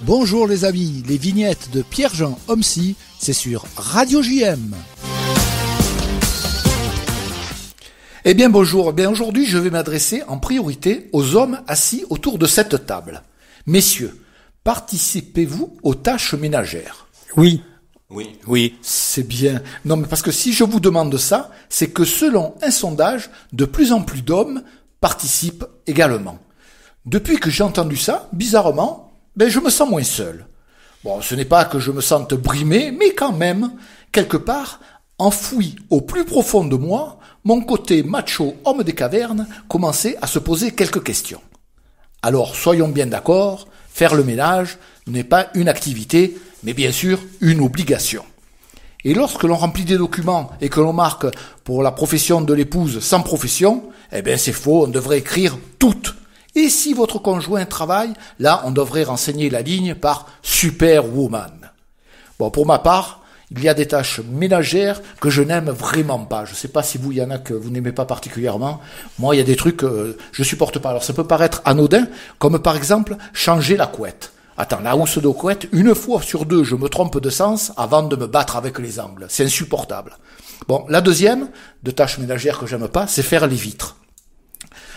Bonjour les amis, les vignettes de Pierre-Jean Homsi, c'est sur Radio JM. Eh bien bonjour, aujourd'hui je vais m'adresser en priorité aux hommes assis autour de cette table. Messieurs, participez-vous aux tâches ménagères ? Oui. Oui, c'est bien. Non mais parce que si je vous demande ça, c'est que selon un sondage, de plus en plus d'hommes participent également. Depuis que j'ai entendu ça, bizarrement, je me sens moins seul. Bon, ce n'est pas que je me sente brimé, mais quand même, quelque part, enfoui au plus profond de moi, mon côté macho homme des cavernes commençait à se poser quelques questions. Alors, soyons bien d'accord, faire le ménage n'est pas une activité, mais bien sûr une obligation. Et lorsque l'on remplit des documents et que l'on marque pour la profession de l'épouse sans profession, c'est faux, on devrait écrire toute. Et si votre conjoint travaille, là on devrait renseigner la ligne par Superwoman. Bon, pour ma part, il y a des tâches ménagères que je n'aime vraiment pas. Je ne sais pas si il y en a que vous n'aimez pas particulièrement. Moi, il y a des trucs que je supporte pas. Alors ça peut paraître anodin, comme par exemple changer la couette. Attends, la housse de couette, une fois sur deux, je me trompe de sens avant de me battre avec les angles. C'est insupportable. Bon, la deuxième de tâche ménagère que j'aime pas, c'est faire les vitres.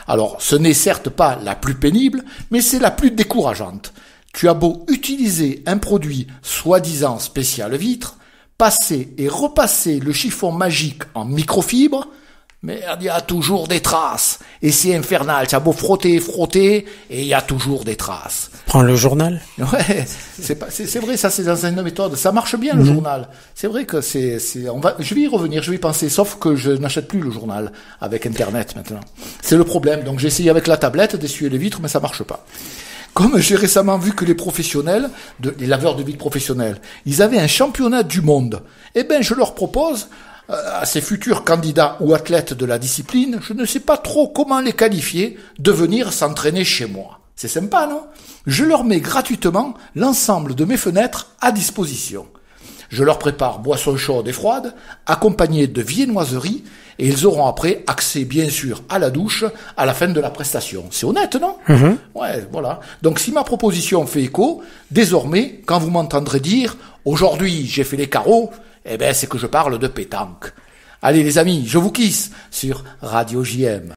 Alors, ce n'est certes pas la plus pénible, mais c'est la plus décourageante. Tu as beau utiliser un produit soi-disant spécial vitre, passer et repasser le chiffon magique en microfibre, merde, il y a toujours des traces. Et c'est infernal, tu as beau frotter, et il y a toujours des traces. Prends le journal. Ouais, c'est vrai, ça c'est dans une méthode. Ça marche bien le journal. C'est vrai que je vais y revenir, je vais y penser, sauf que je n'achète plus le journal avec Internet maintenant. C'est le problème. Donc j'ai essayé avec la tablette d'essuyer les vitres, mais ça marche pas. Comme j'ai récemment vu que les professionnels, les laveurs de vitres professionnels, ils avaient un championnat du monde. Je leur propose, à ces futurs candidats ou athlètes de la discipline, je ne sais pas trop comment les qualifier, de venir s'entraîner chez moi. C'est sympa, non ? Je leur mets gratuitement l'ensemble de mes fenêtres à disposition. Je leur prépare boissons chaudes et froides, accompagnées de viennoiseries, et ils auront après accès, bien sûr, à la douche à la fin de la prestation. C'est honnête, non ? Ouais, voilà. Donc si ma proposition fait écho, désormais, quand vous m'entendrez dire « Aujourd'hui, j'ai fait les carreaux », c'est que je parle de pétanque. Allez les amis, je vous kiss sur Radio JM.